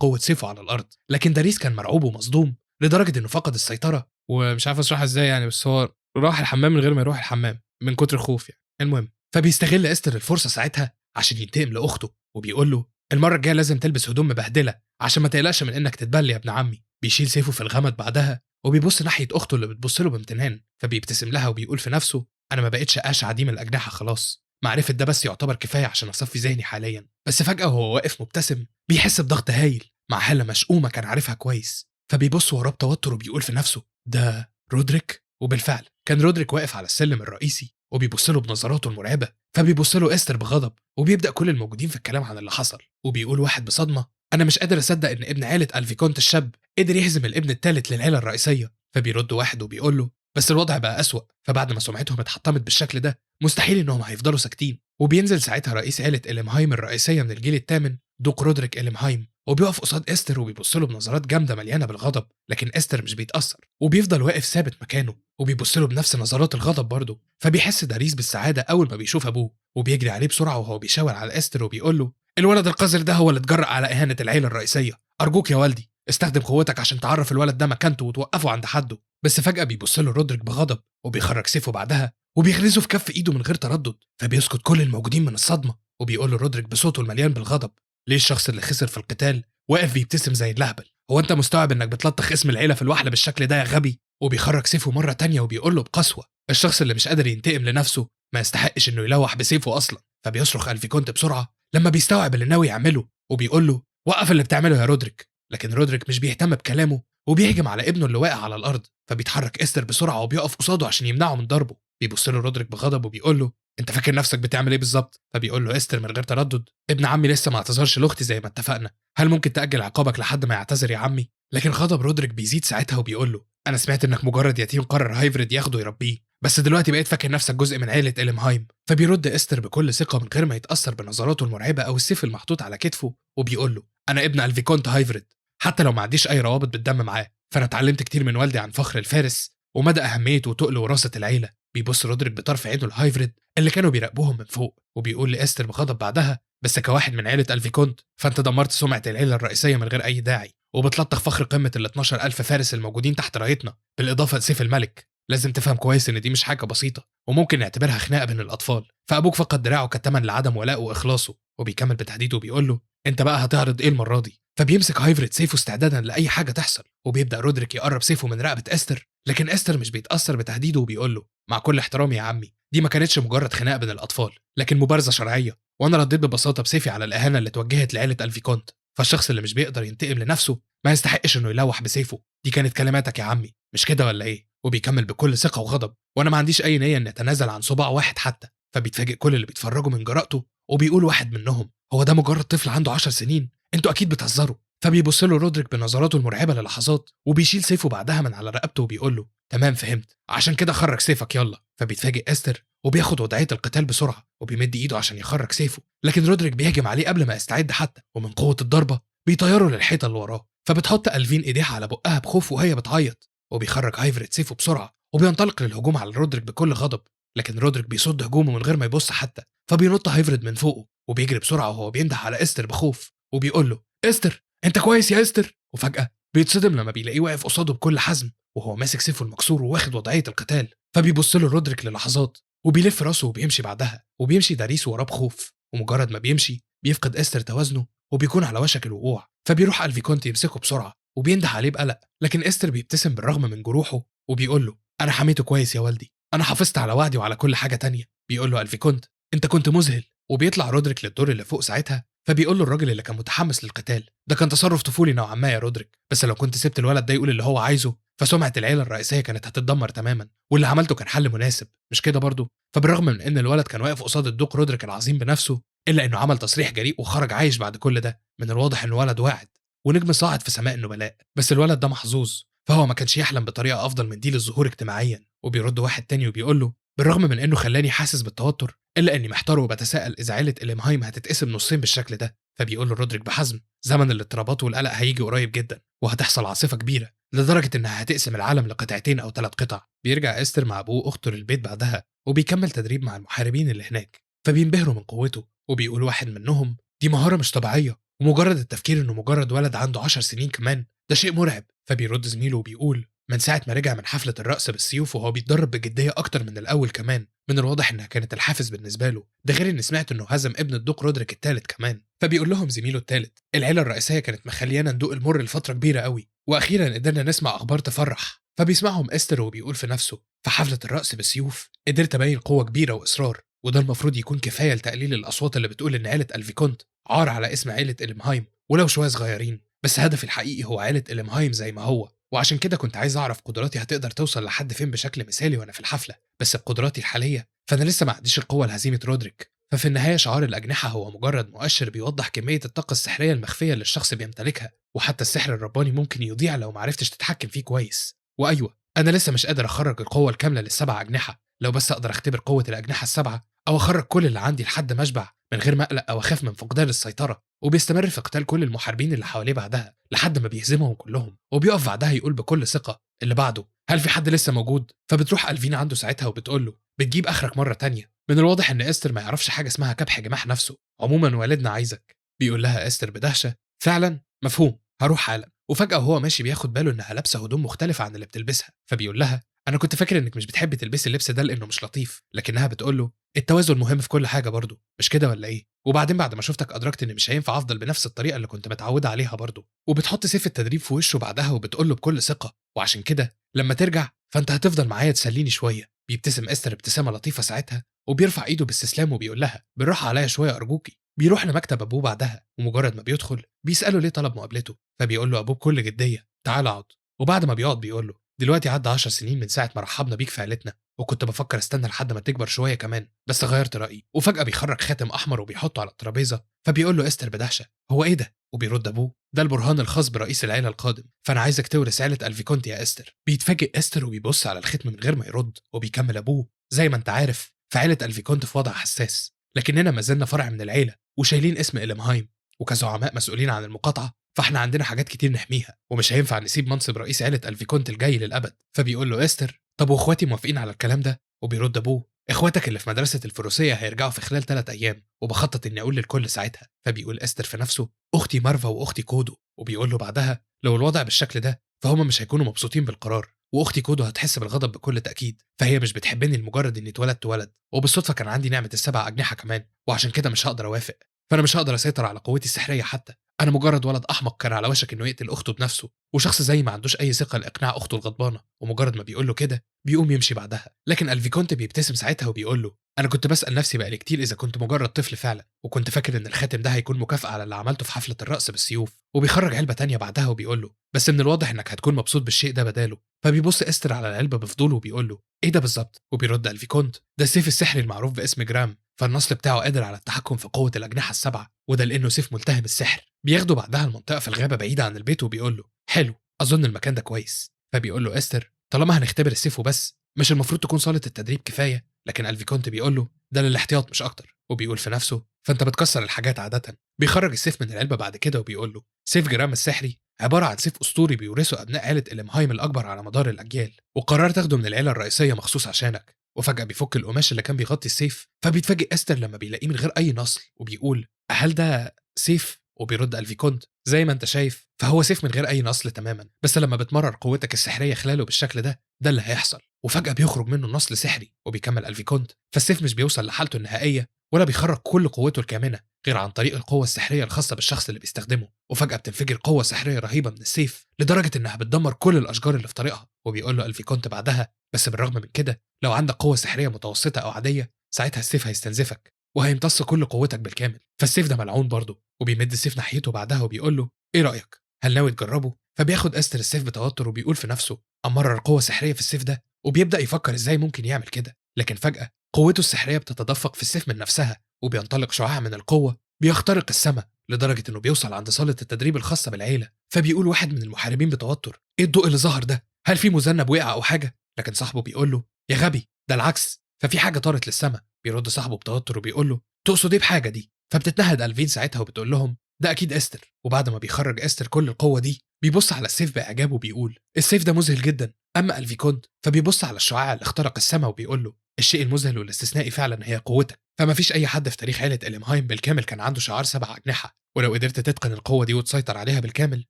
قوه سيفه على الارض، لكن داريس كان مرعوب ومصدوم لدرجه انه فقد السيطره، ومش عارف اشرحها ازاي يعني، بس هو راح الحمام من غير ما يروح الحمام من كتر الخوف يعني. المهم فبيستغل استر الفرصه ساعتها عشان ينتقم لاخته، وبيقول له المره الجايه لازم تلبس هدوم مبهدله عشان ما تقلقش من انك تتبل يا ابن عمي. بيشيل سيفه في الغمد بعدها وبيبص ناحيه اخته اللي بتبص له بامتنان، فبيبتسم لها وبيقول في نفسه انا ما بقتش قاش عديم الاجنحه خلاص، معرفه ده بس يعتبر كفايه عشان اصفي ذهني حاليا. بس فجاه وهو واقف مبتسم بيحس بضغط هايل مع حاله مشؤومه كان عارفها كويس، فبيبص وراه بتوتر وبيقول في نفسه ده رودريك. وبالفعل كان رودريك واقف على السلم الرئيسي وبيبص له بنظراته المرعبة. فبيبص له إستر بغضب، وبيبدأ كل الموجودين في الكلام عن اللي حصل. وبيقول واحد بصدمة: أنا مش قادر أصدق إن ابن عائلة الفيكونت الشاب قدر يهزم الابن الثالث للعيلة الرئيسية. فبيرد واحد وبيقول له: بس الوضع بقى أسوأ، فبعد ما سمعتهم اتحطمت بالشكل ده مستحيل إنهم هيفضلوا ساكتين. وبينزل ساعتها رئيس عائلة إلمهايم الرئيسية من الجيل الثامن، دوق رودريك إلمهايم، وبيقف قصاد إستر وبيبص له بنظرات جامدة مليانة بالغضب. لكن إستر مش بيتأثر وبيفضل واقف ثابت مكانه وبيبص له بنفس نظرات الغضب برضه. فبيحس داريس بالسعادة أول ما بيشوف أبوه، وبيجري عليه بسرعة وهو بيشاور على إستر وبيقول له: الولد القذر ده هو اللي اتجرأ على إهانة العيلة الرئيسية. أرجوك يا والدي استخدم قوتك عشان تعرف الولد ده مكانته وتوقفه عند حده. بس فجأة بيبص له رودريك بغضب وبيخرج سيفه بعدها وبيغرزه في كف إيده من غير تردد. فبيسكت كل الموجودين من الصدمة، وبيقول له رودريك بصوته المليان بالغضب: ليه الشخص اللي خسر في القتال واقف بيبتسم زي اللهبل؟ هو انت مستوعب انك بتلطخ اسم العيله في الوحله بالشكل ده يا غبي؟ وبيخرج سيفه مره تانية وبيقول له بقسوه: الشخص اللي مش قادر ينتقم لنفسه ما يستحقش انه يلوح بسيفه اصلا. فبيصرخ الفيكونت بسرعه لما بيستوعب اللي ناوي يعمله، وبيقول له: وقف اللي بتعمله يا رودريك. لكن رودريك مش بيهتم بكلامه وبيهجم على ابنه اللي واقع على الارض. فبيتحرك إستر بسرعه وبيقف قصاده عشان يمنعه من ضربه. بيبص له رودريك بغضب وبيقول له: انت فاكر نفسك بتعمل ايه بالظبط؟ فبيقول له إستر من غير تردد: ابن عمي لسه ما اعتذرش لاختي زي ما اتفقنا، هل ممكن تأجل عقابك لحد ما يعتذر يا عمي؟ لكن غضب رودريك بيزيد ساعتها وبيقول له: انا سمعت انك مجرد يتيم قرر هايفريد ياخده يربيه، بس دلوقتي بقيت فاكر نفسك جزء من عيلة إلمهايم. فبيرد إستر بكل ثقة من غير ما يتأثر بنظراته المرعبة أو السيف المحطوط على كتفه، وبيقول له: أنا ابن الفيكونت هايفريد، حتى لو ما عنديش أي روابط بالدم معاه، فأنا اتعلمت كتير من والدي عن فخر الفارس ومدى أهمية وتقل وراثة العيلة. بيبص رودريك بطرف عينه لهايفريد اللي كانوا بيراقبوهم من فوق، وبيقول لإستر بغضب بعدها: بس كواحد من عيلة الفيكونت فأنت دمرت سمعة العيلة الرئيسية من غير أي داعي، وبتلطخ فخر قمة ال 12,000 فارس الموجودين تحت رايتنا بالإضافة لسيف الملك. لازم تفهم كويس إن دي مش حاجة بسيطة وممكن نعتبرها خناقة بين الأطفال، فأبوك فقد دراعه كتمن لعدم ولائه وإخلاصه. وبيكمل بتهديده وبيقول له: أنت بقى هتعرض إيه المرة دي؟ فبيمسك هايفريد سيفه استعدادا لأي حاجة تحصل، وبيبدأ رودريك يقرب سيفه من رقبة إستر. لكن إستر مش بيتأثر بتهديده وبيقول له: مع كل احترامي يا عمي، دي ما كانتش مجرد خناقة بين الأطفال لكن مبارزة شرعية، وأنا رديت ببساطة بسيفي على الإهانة اللي توجهت لعيلة الفيكونت، فالشخص اللي مش بيقدر ينتقم لنفسه ما يستحقش إنه يلوح بسيفه. دي كانت كلماتك يا عمي، مش كده ولا إيه؟ وبيكمل بكل ثقة وغضب: وأنا ما عنديش أي نية إن أتنازل عن صباع واحد حتى. فبيتفاجئ كل اللي بيتفرجوا من جرأته، وبيقول واحد منهم: هو ده مجرد طفل عنده 10 سنين؟ انتوا أكيد بتهزروا. فبيبص له رودريك بنظراته المرعبة للحظات وبيشيل سيفه بعدها من على رقبته وبيقول له: تمام فهمت، عشان كده خرج سيفك يلا. فبيتفاجئ إستر وبياخد وضعية القتال بسرعة وبيمد إيده عشان يخرج سيفه، لكن رودريك بيهجم عليه قبل ما يستعد حتى، ومن قوة الضربة بيطيره للحيطة اللي وراه. فبتحط ألفين إيديها على بقها بخوف وهي بتعيط، وبيخرج هايفريد سيفه بسرعة وبينطلق للهجوم على رودريك بكل غضب. لكن رودريك بيصد هجومه من غير ما يبص حتى، فبينط هايفريد من فوقه وبيجري بسرعة وهو بينده على إستر بخوف وبيقول له: إستر انت كويس يا إستر؟ وفجأة بيتصدم لما بيلاقيه واقف قصاده بكل حزم وهو ماسك سيفه المكسور وواخد وضعية القتال. فبيبص له رودريك للحظات وبيلف راسه وبيمشي بعدها، وبيمشي داريس وراه بخوف. ومجرد ما بيمشي بيفقد إستر توازنه وبيكون على وشك الوقوع. فبيروح الفيكونت يمسكه بسرعة وبينده عليه بقلق، لكن إستر بيبتسم بالرغم من جروحه وبيقول له: أنا حميته كويس يا والدي، أنا حافظت على وعدي وعلى كل حاجة تانية. بيقول له الفيكونت: أنت كنت مذهل. وبيطلع رودريك للدور اللي فوق ساعتها، فبيقول له الراجل اللي كان متحمس للقتال: ده كان تصرف طفولي نوعا ما يا رودريك، بس لو كنت سبت الولد ده يقول اللي هو عايزه فسمعة العيلة الرئيسية كانت هتتدمر تماما، واللي عملته كان حل مناسب، مش كده برضه؟ فبالرغم من ان الولد كان واقف قصاد الدوق رودريك العظيم بنفسه، الا انه عمل تصريح جريء وخرج عايش بعد كل ده. من الواضح انه ولد واعد ونجم صاعد في سماء النبلاء، بس الولد ده محظوظ، فهو ما كانش يحلم بطريقة افضل من دي للظهور اجتماعيا. وبيرد واحد تاني وبيقول له: بالرغم من انه خلاني حاسس بالتوتر، الا اني محتار وبتساءل اذا عيلة إلمهايم هتتقسم نصين بالشكل ده. فبيقول له رودريك بحزم: زمن الاضطرابات والقلق هيجي قريب جدا، وهتحصل عاصفة كبيرة لدرجة انها هتقسم العالم لقطعتين او 3 قطع. بيرجع إستر مع ابوه واخته للبيت بعدها وبيكمل تدريب مع المحاربين اللي هناك، فبينبهروا من قوته. وبيقول واحد منهم: دي مهارة مش طبيعية، ومجرد التفكير انه مجرد ولد عنده 10 سنين كمان ده شيء مرعب. فبيرد زميله وبيقول: من ساعة ما رجع من حفلة الرقص بالسيوف وهو بيتدرب بجدية أكتر من الأول كمان، من الواضح إنها كانت الحافز بالنسبة له، ده غير إني سمعت إنه هزم ابن الدوق رودريك الثالث كمان. فبيقول لهم زميله الثالث: العيلة الرئيسية كانت مخليانا ندوق المر لفترة كبيرة قوي، وأخيرا قدرنا نسمع أخبار تفرح. فبيسمعهم إستر وبيقول في نفسه: في حفلة الرقص بالسيوف قدرت أبين قوة كبيرة وإصرار، وده المفروض يكون كفاية لتقليل الأصوات اللي بتقول إن عيلة الفيكونت عار على اسم عيلة إلمهايم ولو شوية صغيرين. بس هدفي الحقيقي هو عيلة إلمهايم زي ما هو، وعشان كده كنت عايز أعرف قدراتي هتقدر توصل لحد فين بشكل مثالي وأنا في الحفلة. بس بقدراتي الحالية فأنا لسه ما عنديش القوة لهزيمة رودريك. ففي النهاية شعار الأجنحة هو مجرد مؤشر بيوضح كمية الطاقة السحرية المخفية اللي الشخص بيمتلكها، وحتى السحر الرباني ممكن يضيع لو معرفتش تتحكم فيه كويس. وأيوة، أنا لسه مش قادر أخرج القوة الكاملة للسبع أجنحة. لو بس أقدر أختبر قوة الأجنحة السبعة أو أخرج كل اللي عندي لحد ما أشبع من غير ما أقلق أو أخاف من فقدان السيطرة. وبيستمر في قتال كل المحاربين اللي حواليه بعدها لحد ما بيهزمهم كلهم، وبيقف بعدها يقول بكل ثقة اللي بعده: هل في حد لسه موجود؟ فبتروح ألفينا عنده ساعتها وبتقول له: بتجيب آخرك مرة تانية. من الواضح إن إستر ما يعرفش حاجة اسمها كبح جماح نفسه. عموما والدنا عايزك. بيقول لها إستر بدهشة: فعلا؟ مفهوم، هروح حالا. وفجأة وهو ماشي بياخد باله إنها لابسة هدوم مختلفة عن اللي بتلبسها، فبيقول لها: أنا كنت فاكر إنك مش بتحبي تلبسي اللبس ده لأنه مش لطيف. لكنها بتقول له: التوازن مهم في كل حاجة برضه، مش كده ولا إيه؟ وبعدين بعد ما شفتك أدركت إن مش هينفع أفضل بنفس الطريقة اللي كنت متعودة عليها برضه. وبتحط سيف التدريب في وشه بعدها وبتقول له بكل ثقة: وعشان كده لما ترجع فأنت هتفضل معايا تسليني شوية. بيبتسم إستر ابتسامة لطيفة ساعتها وبيرفع إيده باستسلام وبيقول لها: بالراحة عليا شوية أرجوكي. بيروح لمكتب أبوه بعدها، ومجرد ما بيدخل بيسأله ليه طلب مقابلته. فبيقول له أبوه بكل جدية: تعال اقعد. وبعد ما بيقعد بيقول له: دلوقتي عدى 10 سنين من ساعة ما رحبنا بيك في عيلتنا، وكنت بفكر استنى لحد ما تكبر شوية كمان، بس غيرت رأيي. وفجأة بيخرج خاتم أحمر وبيحطه على الترابيزة. فبيقول له إستر بدهشة: هو إيه ده؟ وبيرد أبوه: ده البرهان الخاص برئيس العيلة القادم، فأنا عايزك تورث عيلة ألفيكونت يا إستر. بيتفاجئ إستر وبيبص على الختم من غير ما يرد، وبيكمل أبوه: زي ما أنت عارف فعيلة ألفيكونت في وضع حساس، لكننا ما زلنا فرع من العيلة وشايلين اسم إلمهايم، وكزعماء مسؤولين عن المقاطعة فاحنا عندنا حاجات كتير نحميها، ومش هينفع نسيب منصب رئيس عيلة ألفيكونت الجاي للأبد. فبيقول له إستر: طب واخواتي موافقين على الكلام ده؟ وبيرد أبوه: إخواتك اللي في مدرسة الفروسية هيرجعوا في خلال 3 أيام، وبخطط إني أقول للكل ساعتها. فبيقول إستر في نفسه: أختي مارفا وأختي كودو. وبيقول له بعدها: لو الوضع بالشكل ده فهم مش هيكونوا مبسوطين بالقرار، وأختي كودو هتحس بالغضب بكل تأكيد، فهي مش بتحبني لمجرد إني اتولدت ولد، وبالصدفة كان عندي نعمة السبع أجنحة كمان، وعشان كده مش هقدر أوافق. فأنا مش هقدر أسيطر على قوتي السحرية حتى. أنا مجرد ولد أحمق كان على وشك إنه يقتل أخته بنفسه، وشخص زي ما عندوش أي ثقة لإقناع أخته الغضبانة. ومجرد ما بيقول له كده بيقوم يمشي بعدها. لكن ألفيكونت بيبتسم ساعتها وبيقول له: أنا كنت بسأل نفسي بقالي كتير إذا كنت مجرد طفل فعلا، وكنت فاكر إن الخاتم ده هيكون مكافأة على اللي عملته في حفلة الرقص بالسيوف. وبيخرج علبة تانية بعدها وبيقول له: بس من الواضح إنك هتكون مبسوط بالشيء ده بداله. فبيبص إستر على العلبة بفضول وبيقول له: إيه ده بالظبط؟ وبيرد ألفيكونت: ده السيف السحري المعروف باسم جرام، فالنصل بتاعه قادر على التحكم في قوة الأجنحة السبعة، وده لأنه سيف ملتهم السحر. بياخده بعدها المنطقة في الغابة بعيدة عن البيت وبيقول له: حلو، أظن المكان ده كويس. فبيقول له إستر: طالما هنختبر السيف وبس مش المفروض تكون صالة التدريب كفاية؟ لكن ألفيكونت بيقول له: ده للاحتياط مش أكتر. وبيقول في نفسه: فأنت بتكسر الحاجات عادة. بيخرج السيف من العلبة بعد كده وبيقول له: سيف جرام السحري عبارة عن سيف أسطوري بيورثه أبناء عيلة إلمهايم الأكبر على مدار الأجيال، وقررت تاخده من العيلة الرئيسية مخصوص عشانك. وفجأة بيفك القماش اللي كان بيغطي السيف، فبيتفاجئ إستر لما بيلاقيه من غير أي نصل، وبيقول: هل ده سيف؟ وبيرد ألفيكونت: زي ما انت شايف فهو سيف من غير اي نصل تماما، بس لما بتمرر قوتك السحريه خلاله بالشكل ده اللي هيحصل. وفجاه بيخرج منه نصل سحري. وبيكمل ألفيكونت: فالسيف مش بيوصل لحالته النهائيه ولا بيخرج كل قوته الكامنه غير عن طريق القوه السحريه الخاصه بالشخص اللي بيستخدمه. وفجاه بتنفجر قوه سحريه رهيبه من السيف لدرجه انها بتدمر كل الاشجار اللي في طريقها. وبيقول له ألفيكونت بعدها: بس بالرغم من كده لو عندك قوه سحريه متوسطه او عاديه ساعتها السيف هيستنزفك وهيمتص كل قوتك بالكامل، فالسيف ده ملعون برضه. وبيمد السيف ناحيته بعدها وبيقول له: ايه رايك؟ هل ناوي تجربه؟ فبياخد استر السيف بتوتر وبيقول في نفسه: امرر قوه سحريه في السيف ده. وبيبدا يفكر ازاي ممكن يعمل كده. لكن فجاه قوته السحريه بتتدفق في السيف من نفسها، وبينطلق شعاع من القوه بيخترق السماء لدرجه انه بيوصل عند صاله التدريب الخاصه بالعيله. فبيقول واحد من المحاربين بتوتر: ايه الضوء اللي ظهر ده؟ هل في مذنب وقع او حاجه؟ لكن صاحبه بيقول له: يا غبي، ده العكس، ففي حاجه طارت للسماء. بيرد صاحبه بتوتر وبيقول له: تقصد ايه بحاجه دي؟ فبتتنهد ألفين ساعتها وبتقول لهم: ده اكيد استر. وبعد ما بيخرج استر كل القوه دي بيبص على السيف باعجاب وبيقول: السيف ده مذهل جدا. اما ألفيكونت فبيبص على الشعاع اللي اخترق السماء وبيقول له: الشيء المذهل والاستثنائي فعلا هي قوتك، فما فيش اي حد في تاريخ عيله إلمهايم بالكامل كان عنده شعار 7 أجنحة، ولو قدرت تتقن القوه دي وتسيطر عليها بالكامل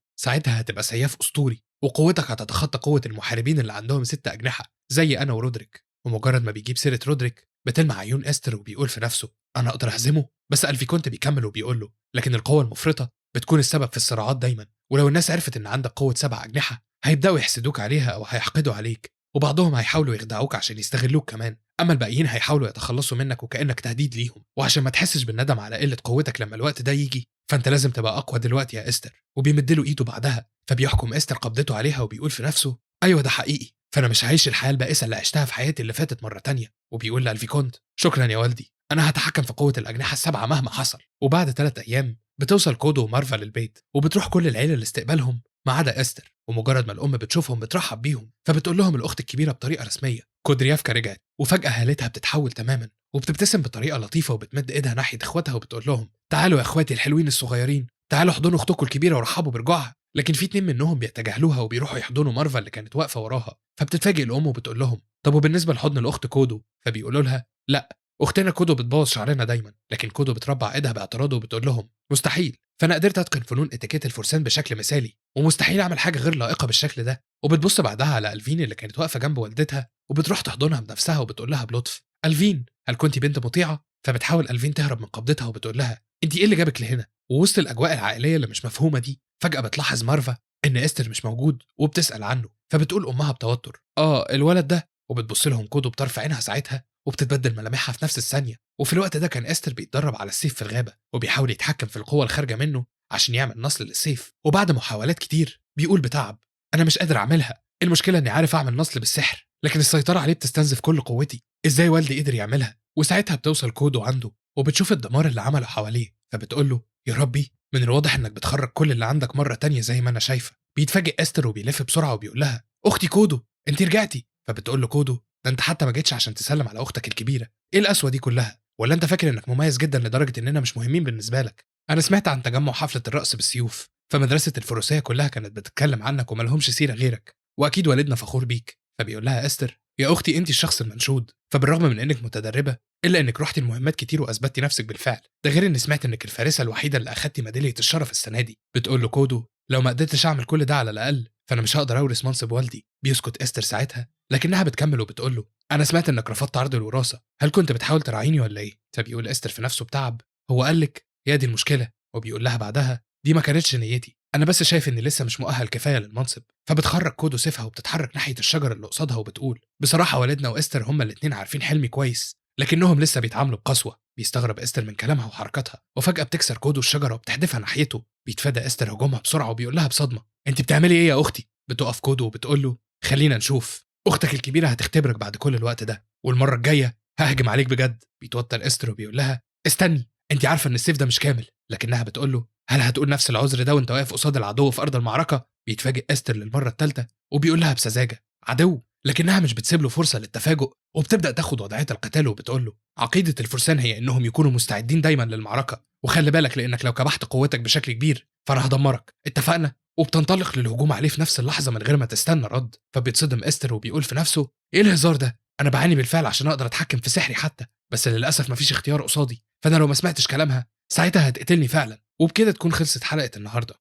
ساعتها هتبقى سياف اسطوري، وقوتك هتتخطى قوه المحاربين اللي عندهم 6 أجنحة زي انا ورودريك. ومجرد ما بيجيب سيره رودريك بتلمع عيون استر وبيقول في نفسه: انا اقدر اهزمه. بس ألفيكونت بيكمل وبيقول له: لكن القوه المفرطه بتكون السبب في الصراعات دايما، ولو الناس عرفت ان عندك قوه 7 أجنحة هيبداوا يحسدوك عليها او هيحقدوا عليك، وبعضهم هيحاولوا يخدعوك عشان يستغلوك كمان، اما الباقيين هيحاولوا يتخلصوا منك وكانك تهديد ليهم. وعشان ما تحسش بالندم على قله قوتك لما الوقت ده يجي فانت لازم تبقى اقوى دلوقتي يا استر. وبيمد له ايده بعدها، فبيحكم استر قبضته عليها وبيقول في نفسه ايوه ده حقيقي، فانا مش هعيش الحياه البائسه اللي عشتها في حياتي اللي فاتت مره تانية. وبيقول لالفيكونت شكرا يا والدي، انا هتحكم في قوه الاجنحه السبعه مهما حصل. وبعد 3 ايام بتوصل كودو ومارفا للبيت، وبتروح كل العيله لاستقبالهم ما عدا استر. ومجرد ما الام بتشوفهم بترحب بيهم، فبتقول لهم الاخت الكبيره بطريقه رسميه كودريافكا رجعت. وفجاه هالتها بتتحول تماما، وبتبتسم بطريقه لطيفه وبتمد ايدها ناحيه اخواتها وبتقول لهم تعالوا يا اخواتي الحلوين الصغيرين، تعالوا احضنوا اختكم الكبيره ورحبوا برجوعها. لكن في 2 منهم بيتجاهلوها وبيروحوا يحضنوا مارفا اللي كانت واقفه وراها. فبتتفاجئ الام وبتقول لهم طب وبالنسبه لحضن الاخت كودو؟ فبيقولوا لها لا، اختنا كودو بتبوظ شعرنا دايما. لكن كودو بتربع ايدها باعتراض وبتقول لهم مستحيل، فانا قدرت اتقن فنون اتيكيت الفرسان بشكل مثالي، ومستحيل اعمل حاجه غير لائقه بالشكل ده. وبتبص بعدها على الفين اللي كانت واقفه جنب والدتها، وبتروح تحضنها بنفسها وبتقول لها بلطف الفين هل كنت بنت مطيعه؟ فبتحاول الفين تهرب من قبضتها وبتقول لها انت ايه اللي جابك لهنا؟ ووسط الاجواء العائليه اللي مش مفهومه دي فجاه بتلاحظ مارفا ان استر مش موجود وبتسال عنه. فبتقول امها بتوتر الولد ده. وبتبص لهم كودو بطرف عينها ساعتها، وبتتبدل ملامحها في نفس الثانيه. وفي الوقت ده كان استر بيتدرب على السيف في الغابه، وبيحاول يتحكم في القوه الخارجه منه عشان يعمل نصل للسيف. وبعد محاولات كتير بيقول بتعب انا مش قادر اعملها، المشكله اني عارف اعمل نصل بالسحر لكن السيطره عليه بتستنزف كل قوتي، ازاي والدي قدر يعملها؟ وساعتها بتوصل كودو عنده وبتشوف الدمار اللي عمله حواليه، فبتقول له يا ربي من الواضح انك بتخرج كل اللي عندك مره تانية زي ما انا شايفه. بيتفاجئ استر وبيلف بسرعه وبيقول لها اختي كودو انت رجعتي. فبتقول له كودو ده انت حتى ما جيتش عشان تسلم على اختك الكبيره، ايه القسوه دي كلها؟ ولا انت فاكر انك مميز جدا لدرجه اننا مش مهمين بالنسبه لك؟ انا سمعت عن تجمع حفله الرقص بالسيوف، فمدرسه الفروسيه كلها كانت بتتكلم عنك وملهمش سيره غيرك، واكيد والدنا فخور بيك. فبيقول لها استر يا اختي انت الشخص المنشود، فبالرغم من انك متدربه الا انك رحتي المهمات كتير واثبتي نفسك بالفعل، ده غير اني سمعت انك الفارسه الوحيده اللي اخدتي ميداليه الشرف السنه دي. بتقول له كودو لو ما قدرتش اعمل كل ده على الاقل فانا مش هقدر اورث منصب والدي. بيسكت استر ساعتها لكنها بتكمل وبتقول له انا سمعت انك رفضت عرض الوراثه، هل كنت بتحاول تراعيني ولا ايه؟ فبيقول استر في نفسه بتعب هو قال لك هي دي المشكله؟ وبيقول لها بعدها دي ما كانتش نيتي، انا بس شايف اني لسه مش مؤهل كفايه للمنصب. فبتخرج كودو سيفها وبتتحرك ناحيه الشجره اللي قصادها وبتقول بصراحه والدنا واستر هما الاثنين عارفين حلمي كويس لكنهم لسه بيتعاملوا بقسوه. بيستغرب استر من كلامها وحركاتها، وفجاه بتكسر كودو الشجره وبتحدفها ناحيته. بيتفادى استر هجومها بسرعه وبيقول لها بصدمه انت بتعملي ايه يا اختي؟ بتقف كودو وبتقول له خلينا نشوف، اختك الكبيره هتختبرك بعد كل الوقت ده والمره الجايه ههجم عليك بجد. بيتوتر استر وبيقول لها استني انت عارفه ان السيف ده مش كامل. لكنها بتقول له هل هتقول نفس العذر ده وانت واقف قصاد العدو في ارض المعركه؟ بيتفاجئ استر للمره الثالثه وبيقول لها بسذاجه عدو، لكنها مش بتسيب له فرصه للتفاجؤ وبتبدا تاخد وضعيه القتال وبتقول له عقيده الفرسان هي انهم يكونوا مستعدين دايما للمعركه، وخلي بالك لانك لو كبحت قوتك بشكل كبير فانا هدمرك، اتفقنا؟ وبتنطلق للهجوم عليه في نفس اللحظه من غير ما تستنى رد. فبيتصدم استر وبيقول في نفسه ايه الهزار ده؟ انا بعاني بالفعل عشان اقدر اتحكم في سحري حتى، بس للاسف مفيش اختيار قصادي، فانا لو ما سمعتش كلامها ساعتها هتقتلني فعلا. وبكده تكون خلصت حلقه النهارده.